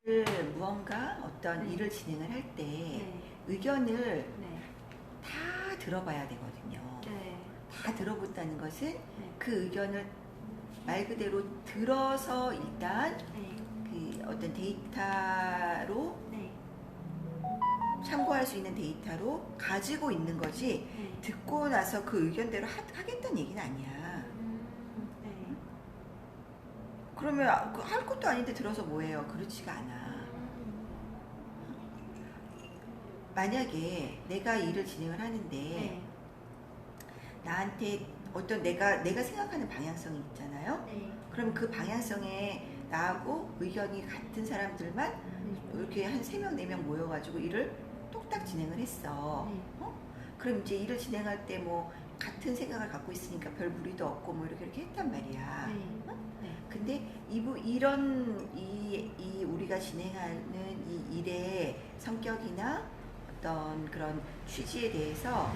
무언가 어떤 네. 일을 진행을 할 때 네. 의견을 네. 다 들어봐야 되거든요. 네. 다 들어본다는 것은 네. 그 의견을 말 그대로 들어서 일단 네. 그 어떤 데이터로 네. 참고할 수 있는 데이터로 가지고 있는 거지, 네. 듣고 나서 그 의견대로 하겠다는 얘기는 아니야. 네. 그러면 할 것도 아닌데 들어서 뭐해요? 그렇지가 않아. 만약에 내가 일을 진행을 하는데 네. 나한테 어떤 내가 생각하는 방향성이 있잖아요. 네. 그럼 그 방향성에 나하고 의견이 같은 사람들만 이렇게 한 3명, 4명 모여가지고 일을 똑딱 진행을 했어. 네. 그럼 이제 일을 진행할 때 뭐 같은 생각을 갖고 있으니까 별 무리도 없고 뭐 이렇게 했단 말이야. 네. 네. 근데 이런 우리가 진행하는 이 일의 성격이나 어떤 그런 취지에 대해서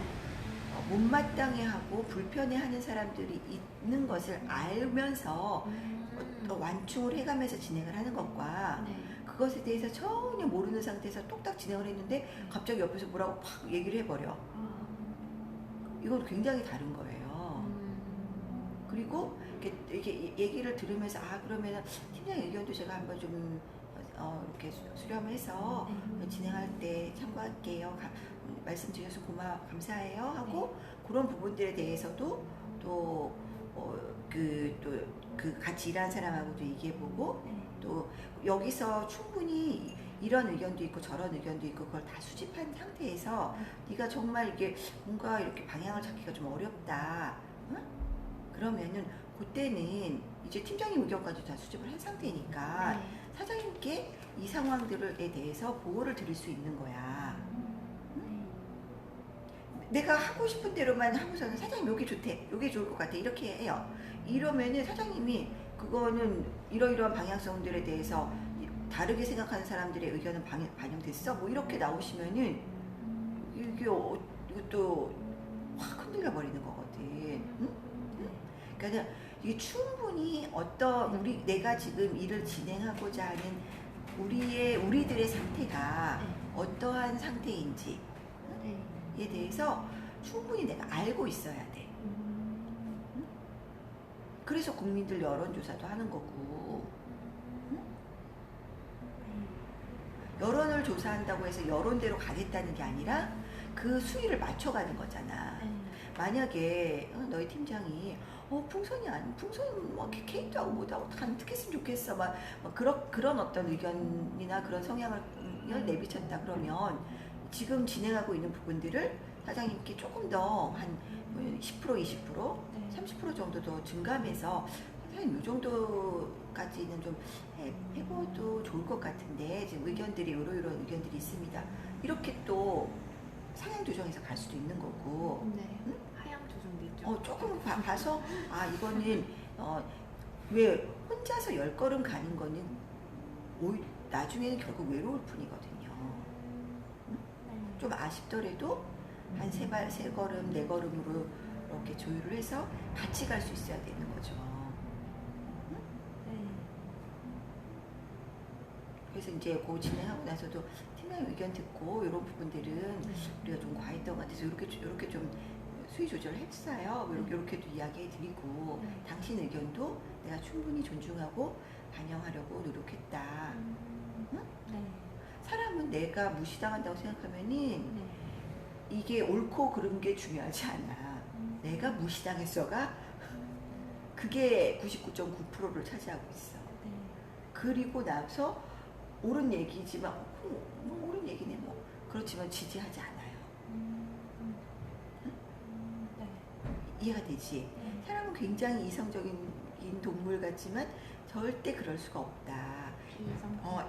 못마땅해하고 불편해하는 사람들이 있는 것을 알면서 완충을 해가면서 진행을 하는 것과 네. 그것에 대해서 전혀 모르는 상태에서 똑딱 진행을 했는데 갑자기 옆에서 뭐라고 팍 얘기를 해버려. 이건 굉장히 다른 거예요. 그리고 이렇게 얘기를 들으면서 그러면 팀장 의견도 제가 한번 좀 이렇게 수렴해서 진행할 때 참고할게요. 말씀 주셔서 감사해요 하고 그런 부분들에 대해서도 그 같이 일하는 사람하고도 얘기해보고 또 여기서 충분히 이런 의견도 있고 저런 의견도 있고 그걸 다 수집한 상태에서 네가 정말 이게 뭔가 이렇게 방향을 잡기가 좀 어렵다. 응? 그러면은 그때는 이제 팀장님 의견까지 다 수집을 한 상태니까 사장님께 이 상황들에 대해서 보고를 드릴 수 있는 거야. 내가 하고 싶은 대로만 하고서는 사장님 여기 좋대, 여기 좋을 것 같아 이렇게 해요. 이러면은 사장님이 그거는 이러이러한 방향성들에 대해서 다르게 생각하는 사람들의 의견은 반영됐어? 뭐 이렇게 나오시면은 이것도 확 흔들려 버리는 거거든. 응? 그러니까 이게 충분히 내가 지금 일을 진행하고자 하는 우리들의 상태가 어떠한 상태인지에 대해서 충분히 내가 알고 있어야 돼. 응? 그래서 국민들 여론조사도 하는 거고. 응? 여론을 조사한다고 해서 여론대로 가겠다는 게 아니라 그 수위를 맞춰가는 거잖아. 만약에 너희 팀장이 풍선이 뭐 케이크도 하고 뭐도 하고 다 어떻게 했으면 좋겠어 막 그런 어떤 의견이나 그런 성향을 내비쳤다 그러면 지금 진행하고 있는 부분들을 사장님께 조금 더 한 10%, 20%, 30% 정도 더 증감해서 사장님 이 정도까지는 좀 해봐도 좋을 것 같은데 지금 의견들이 이런 의견들이 있습니다. 이렇게 또 상향 조정해서 갈 수도 있는 거고. 네. 응? 하향 조정도 있죠. 조금 봐서 이거는 왜 혼자서 10걸음 가는 거는 나중에는 결국 외로울 뿐이거든요. 응? 좀 아쉽더라도 한 3걸음, 4걸음으로 이렇게 조율을 해서 같이 갈 수 있어야 되는 거죠. 응? 그래서 이제 그 진행하고 나서도 팀장 의견 듣고 이런 부분들은 우리가 좀 과했던 것 같아서 이렇게 좀 수위 조절했어요. 이렇게도 이야기해 드리고 당신 의견도 내가 충분히 존중하고 반영하려고 노력했다. 응? 사람은 내가 무시당한다고 생각하면은 이게 옳고 그른 게 중요하지 않아. 내가 무시당했어가 그게 99.9%를 차지하고 있어. 그리고 나서 옳은 얘기지만 뭐 옳은 얘기네 뭐 그렇지만 지지하지 않아요. 이해가 되지? 사람은 굉장히 이성적인 동물 같지만 절대 그럴 수가 없다.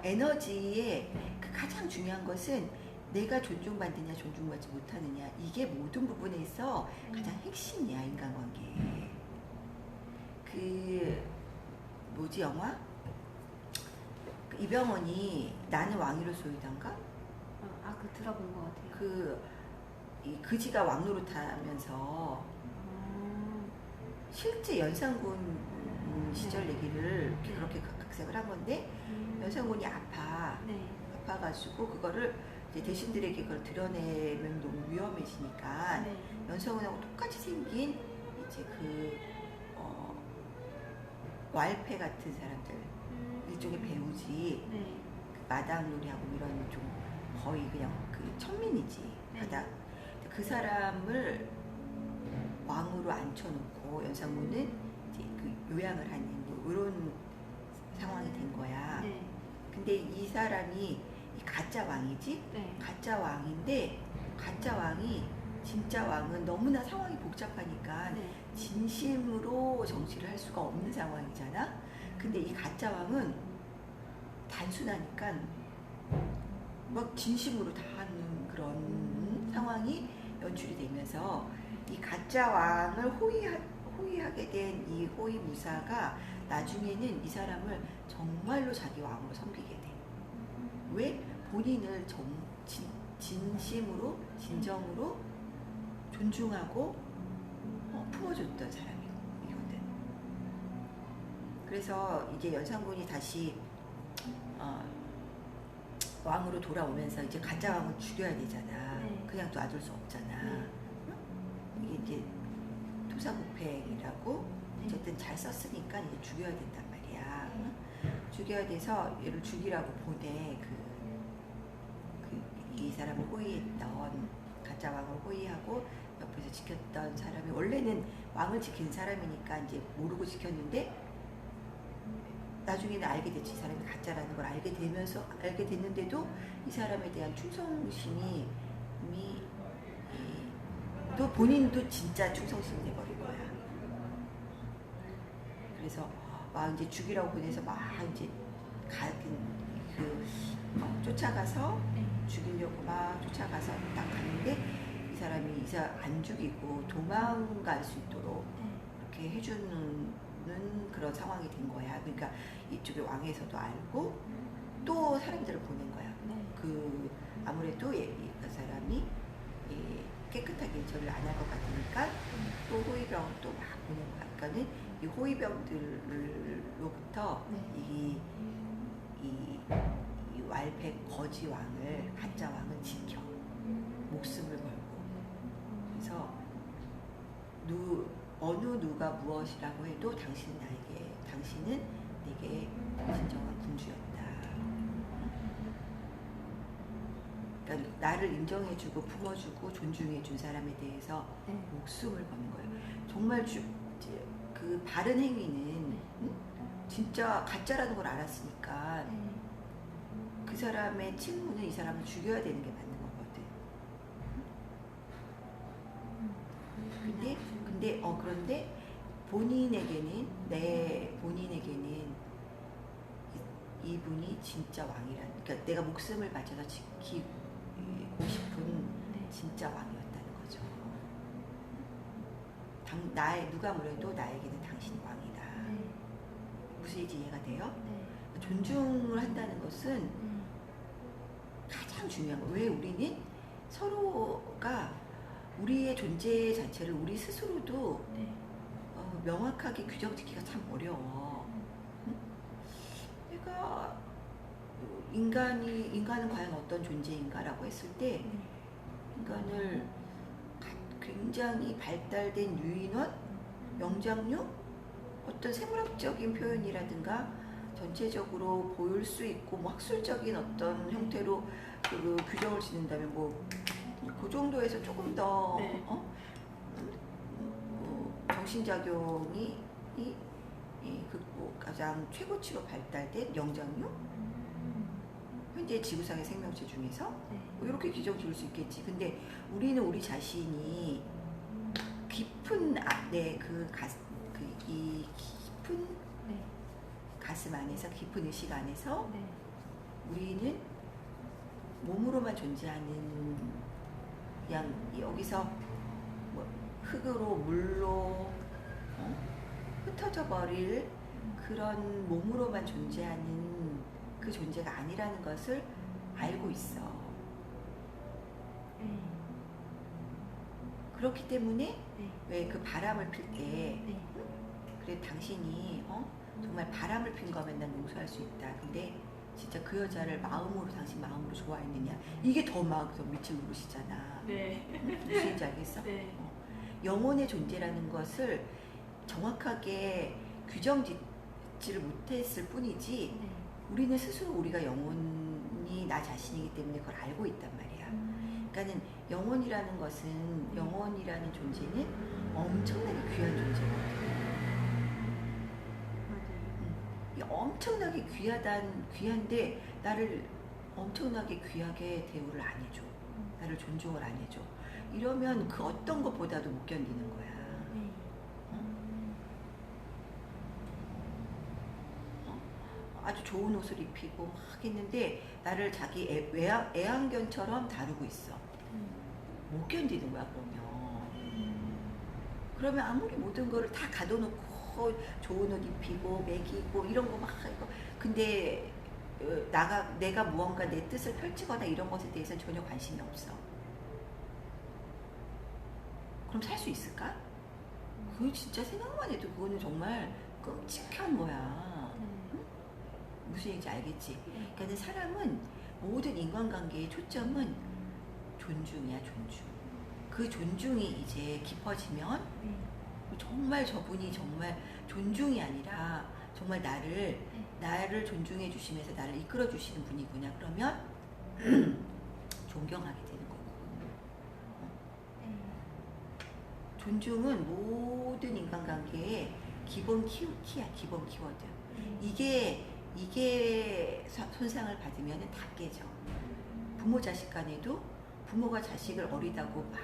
에너지의 그 가장 중요한 것은 내가 존중받느냐 존중받지 못하느냐 이게 모든 부분에 있어 가장 핵심이야. 인간관계. 뭐지 영화? 이병헌이 나는 왕위로 쏘이던가? 그 들어본 것 같아요. 이 그지가 왕노릇하면서 실제 연산군 시절 얘기를 그렇게 각색을 한 건데 연산군이 아파가지고 그거를 이제 대신들에게 그걸 드러내면 너무 위험해지니까 연산군하고 똑같이 생긴 이제 왈패 같은 사람들, 일종의 배우지. 마당놀이하고 이런 좀 거의 그냥 그 천민이지. 그 사람을 왕으로 앉혀놓고 연산군은 이제 그 요양을 하는 뭐 이런 상황이 된 거야. 근데 이 사람이 이 가짜 왕이지. 가짜 왕인데 가짜 왕이 진짜 왕은 너무나 상황이 복잡하니까 진심으로 정치를 할 수가 없는 상황이잖아. 근데 이 가짜 왕은 단순하니까 막 진심으로 다 하는 그런 상황이 연출이 되면서 이 가짜 왕을 호위하게 된 이 호위무사가 나중에는 이 사람을 정말로 자기 왕으로 섬기게 돼. 왜? 본인을 진심으로 진정으로 존중하고 품어줬던 사람이거든. 그래서 이제 연산군이 다시 왕으로 돌아오면서 이제 가짜 왕을 죽여야 되잖아. 그냥 놔둘 수 없잖아. 이게 이제 토사구팽이라고 어쨌든 잘 썼으니까 이제 죽여야 된단 말이야. 죽여야 돼서 얘를 죽이라고 보내. 이 사람을 호위했던 가짜 왕을 호위하고 옆에서 지켰던 사람이 원래는 왕을 지키는 사람이니까 이제 모르고 지켰는데 나중에는 알게 됐지. 이 사람이 가짜라는 걸 알게 됐는데도 이 사람에 대한 충성심이 이미 또 본인도 진짜 충성심이 돼버린 거야. 그래서 막 이제 죽이라고 보내서 막 이제 쫓아가서 죽이려고 막 쫓아가서 딱 갔는데 이 사람이 안 죽이고 도망갈 수 있도록 이렇게 해주는 그런 상황이 된 거야. 그러니까 이쪽에 왕에서도 알고 또 사람들을 보낸 거야. 아무래도 그 사람이 깨끗하게 절을 안 할 것 같으니까 또 호위병을 또 막 보낸 거야. 그러니까는 이 호위병들로부터 이 왈패 거지 왕을 가짜 왕을 지켜 목숨을 걸고. 그래서 어느 누가 무엇이라고 해도 당신은 내게 진정한 군주였다. 그러니까 나를 인정해주고 품어주고 존중해준 사람에 대해서 목숨을 거는 거예요. 정말 그 바른 행위는 진짜 가짜라는 걸 알았으니까 그 사람의 친구는 이 사람을 죽여야 되는 게 맞는 거거든. 그런데 본인에게는 이분이 진짜 왕이라는, 그러니까 내가 목숨을 바쳐서 지키고 싶은 진짜 왕이었다는 거죠. 누가 뭐래도 나에게는 당신이 왕이다. 무슨 얘기인지 이해가 돼요? 존중을 한다는 것은 가장 중요한 거예요. 왜 우리는 서로가 우리의 존재 자체를 우리 스스로도 명확하게 규정짓기가 참 어려워. 내가 인간은 과연 어떤 존재인가라고 했을 때 인간을 굉장히 발달된 유인원, 영장류, 어떤 생물학적인 표현이라든가 전체적으로 보일 수 있고 뭐 학술적인 어떤 형태로 규정을 짓는다면 뭐 그 정도에서 조금 더 정신작용이 가장 최고치로 발달된 영장류, 현재 지구상의 생명체 중에서 뭐 이렇게 규정 지을 수 있겠지. 근데 우리는 우리 자신이 깊은 이 깊은 가슴 안에서, 깊은 의식 안에서 우리는 몸으로만 존재하는, 그냥 여기서 뭐 흙으로 물로 흩어져 버릴 그런 몸으로만 존재하는 그 존재가 아니라는 것을 알고 있어. 그렇기 때문에 왜 그 바람을 필 때 그래 당신이 정말 바람을 핀 거면 난 용서할 수 있다. 근데 진짜 그 여자를 마음으로 당신 마음으로 좋아했느냐 이게 더 막 더 미칠 노릇이잖아. 네. 무슨 얘기인지 알겠어? 네. 영혼의 존재라는 것을 정확하게 규정짓지를 못했을 뿐이지 네. 우리는 스스로 우리가 영혼이 나 자신이기 때문에 그걸 알고 있단 말이야. 그러니까는 영혼이라는 것은 영혼이라는 존재는 엄청나게 귀한 존재거든. 맞아요. 이 엄청나게 귀한데 나를 엄청나게 귀하게 대우를 안 해줘. 나를 존중을 안 해줘. 이러면 그 어떤 것보다도 못 견디는 거야. 네. 아주 좋은 옷을 입히고 막 했는데 나를 자기 애완견처럼 다루고 있어. 못 견디는 거야 그러면 아무리 모든 거를 다 가둬놓고 좋은 옷 입히고 먹이고 이런 거 막 하고 근데 내가 무언가 내 뜻을 펼치거나 이런 것에 대해서는 전혀 관심이 없어. 그럼 살 수 있을까? 그거 진짜 생각만 해도 그거는 정말 끔찍한 거야. 무슨 얘기인지 알겠지? 그러니까 사람은 모든 인간관계의 초점은 존중이야, 존중. 그 존중이 이제 깊어지면 정말 저분이 정말 존중이 아니라 정말 나를 존중해 주시면서 나를 이끌어 주시는 분이구나. 그러면 존경하게 되는 거고. 존중은 모든 인간관계의 기본 키야, 기본 키워드. 이게 손상을 받으면 다 깨져. 부모 자식 간에도 부모가 자식을 어리다고 막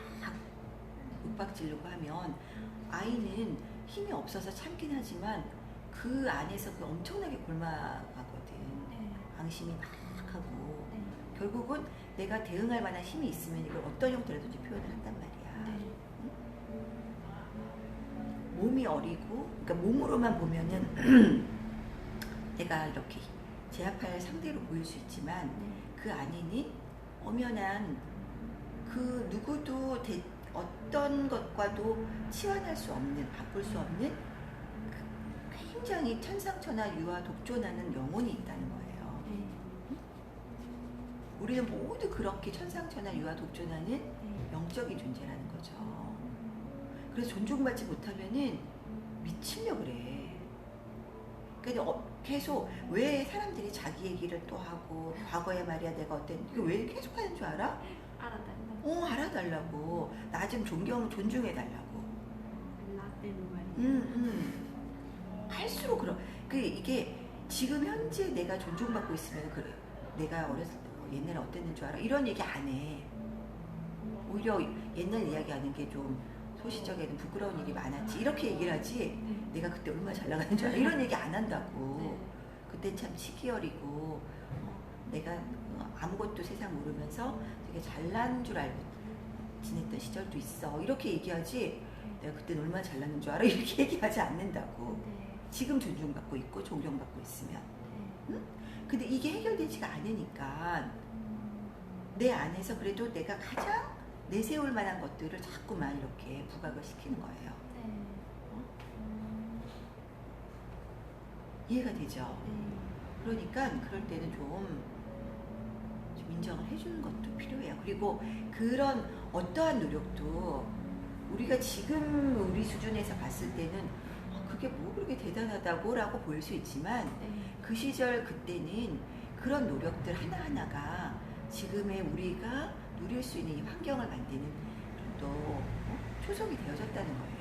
윽박지르고 하면 아이는 힘이 없어서 참긴 하지만 그 안에서 그 엄청나게 골마가거든. 방심이 막 하고 결국은 내가 대응할 만한 힘이 있으면 이걸 어떤 형태로든지 표현을 한단 말이야. 몸이 어리고 그러니까 몸으로만 보면은 내가 이렇게 제압할 상대로 보일 수 있지만 그 안에는 엄연한 그 누구도 어떤 것과도 치환할 수 없는 바꿀 수 없는 굉장히 천상천하 유아 독존하는 영혼이 있다는 거예요. 우리는 모두 그렇게 천상천하 유아 독존하는 영적인 존재라는 거죠. 그래서 존중받지 못하면은 미치려 그래. 그러니까 계속 왜 사람들이 자기 얘기를 또 하고 과거에 말이야 내가 이거 왜 계속 하는 줄 알아? 알아달라고. 알아달라고. 나 좀 존중해달라고. 나 때문에. 할수록 이게 지금 현재 내가 존중받고 있으면 그래. 내가 어렸을 때 옛날에 어땠는 줄 알아? 이런 얘기 안 해. 오히려 옛날 이야기하는 게 좀 소시적에는 부끄러운 일이 많았지. 이렇게 얘기를 하지. 내가 그때 얼마나 잘 나가는 줄 알아? 이런 얘기 안 한다고. 그땐 참 시기어리고 내가 아무것도 세상 모르면서 되게 잘난 줄 알고 지냈던 시절도 있어. 이렇게 얘기하지. 내가 그땐 얼마나 잘났는 줄 알아? 이렇게 얘기하지 않는다고. 지금 존중받고 있고 존경받고 있으면. 응? 근데 이게 해결되지가 않으니까 내 안에서 그래도 내가 가장 내세울 만한 것들을 자꾸만 이렇게 부각을 시키는 거예요. 이해가 되죠? 그러니까 그럴 때는 좀 인정을 해주는 것도 필요해요. 그리고 그런 어떠한 노력도 우리가 지금 우리 수준에서 봤을 때는 그게 뭐 그렇게 대단하다고 라고 보일 수 있지만 그 시절 그때는 그런 노력들 하나하나가 지금의 우리가 누릴 수 있는 이 환경을 만드는 또 초석이 되어졌다는 거예요.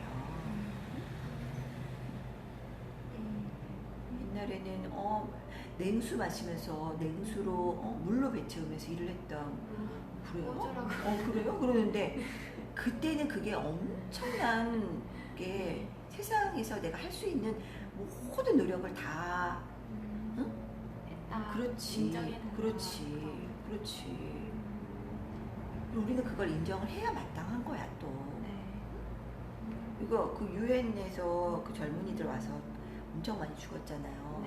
옛날에는 냉수 마시면서 냉수로 물로 배채우면서 일을 했던 그래요? 그래요? 그러는데 그때는 그게 엄청난 게 세상에서 내가 할 수 있는 모든 노력을 다 그렇지. 우리는 그걸 인정을 해야 마땅한 거야 또. 이거 그 유엔에서 그 젊은이들 와서 엄청 많이 죽었잖아요.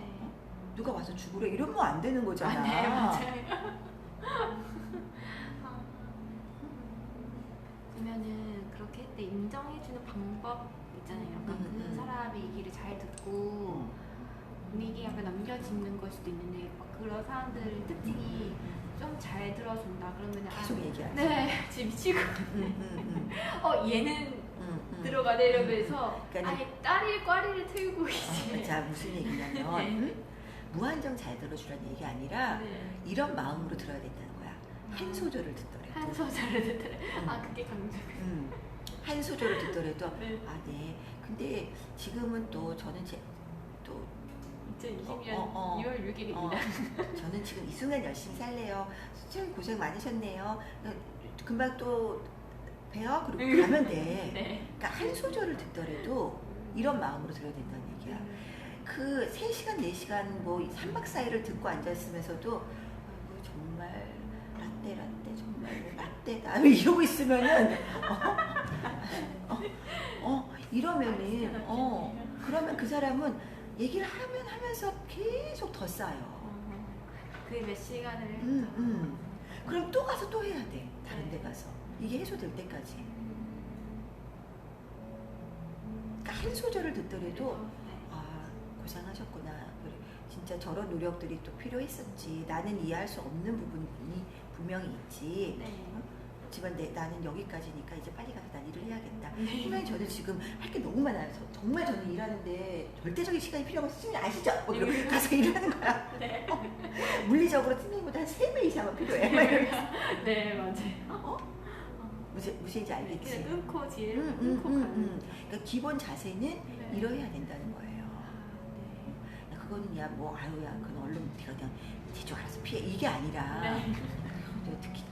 누가 와서 죽으래 이러면 안 되는 거잖아. 맞아요. 그러면은 그렇게 할 때 인정해주는 방법 있잖아요. 약간 그 사람의 얘기를 잘 듣고 분위기 약간 넘겨짚는 걸 수도 있는데 막 그런 사람들 특징이 좀 잘 들어준다 그러면 계속 얘기하지. 네, 지금 미치고 얘는 들어가네 이러면서 그러니까는- 아예 꽈리를 틀고 이제 자, 무슨 얘기냐면 네. 무한정 잘 들어주라는 얘기 아니라 네. 이런 마음으로 들어야 된다는 거야. 한 소절을 듣더라도. 한 소절을 듣더래. 그게 강조. 한 소절을 듣더라도 네. 네. 근데 지금은 또 저는 또 2020년 2월 6일입니다. 저는 지금 이 순간 열심히 살래요. 참 고생 많으셨네요. 금방 또 봬요. 그리고 가면 돼. 네. 그러니까 한 소절을 듣더라도 이런 마음으로 들어야 된다는 얘기야. 그 3시간, 4시간 뭐 3박 4일을 듣고 앉았으면서도 아이고 정말 라떼 정말 라떼다 이러고 있으면은 이러면은 그러면 그 사람은 얘기를 하면서 계속 더 쌓여. 그게 몇 시간을 그럼 또 가서 또 해야 돼. 다른 데 가서. 이게 해소될 때까지. 그러니까 한 소절을 듣더라도 고생하셨구나. 그래, 진짜 저런 노력들이 또 필요했었지. 나는 이해할 수 없는 부분이 분명히 있지. 네. 하지만 나는 여기까지니까 이제 빨리 가서 난 일을 해야겠다. 네. 분명히 저는 지금 할 게 너무 많아요. 정말 저는 일하는데 절대적인 시간이 필요하고 선생님 아시죠? 뭐 이러고 가서 일하는 거야. 네. 물리적으로 선생님보다 한 3배 이상은 필요해. 막 이러면서. 네, 맞아요. 무슨지 알겠지? 그냥 끊고 뒤를 끊고 가는. 그러니까 기본 자세는 네. 이러해야 된다는 거예요. 네. 그거는 그건 얼른 네가 그냥 대충 알아서 피해 이게 아니라 네. 특히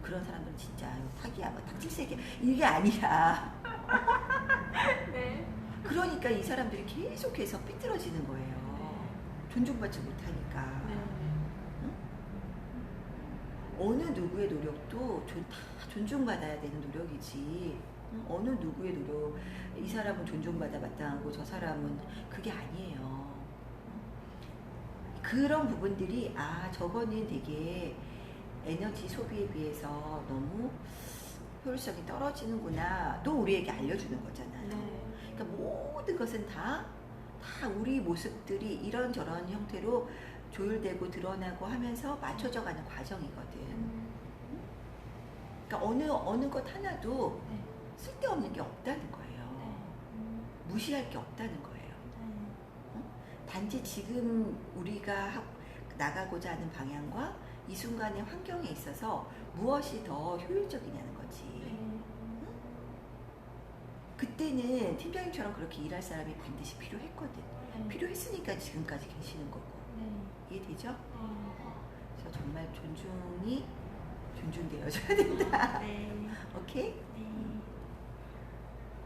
그런 사람들은 진짜 사기야 뭐 닥칠새끼야 이게 아니라 네. 그러니까 이 사람들이 계속해서 삐뚤어지는 거예요. 존중받지 못하니까. 네. 어느 누구의 노력도 다 존중받아야 되는 노력이지. 어느 누구의 노력, 이 사람은 존중받아 마땅하고 저 사람은 그게 아니에요. 그런 부분들이 저거는 되게 에너지 소비에 비해서 너무 효율성이 떨어지는구나 또 우리에게 알려주는 거잖아요. 네. 그러니까 모든 것은 다 우리 모습들이 이런저런 형태로 조율되고 드러나고 하면서 맞춰져 가는 과정이거든. 그러니까 어느 것 하나도 네. 쓸데없는 게 없다는 거예요. 네. 무시할 게 없다는 거예요. 네. 단지 지금 우리가 나가고자 하는 방향과 이 순간의 환경에 있어서 무엇이 더 효율적이냐는 거지. 네. 그때는 팀장님처럼 그렇게 일할 사람이 반드시 필요했거든. 네. 필요했으니까 지금까지 계시는 거고. 네. 이해되죠? 네. 그래서 정말 존중되어줘야 된다. 네. 오케이?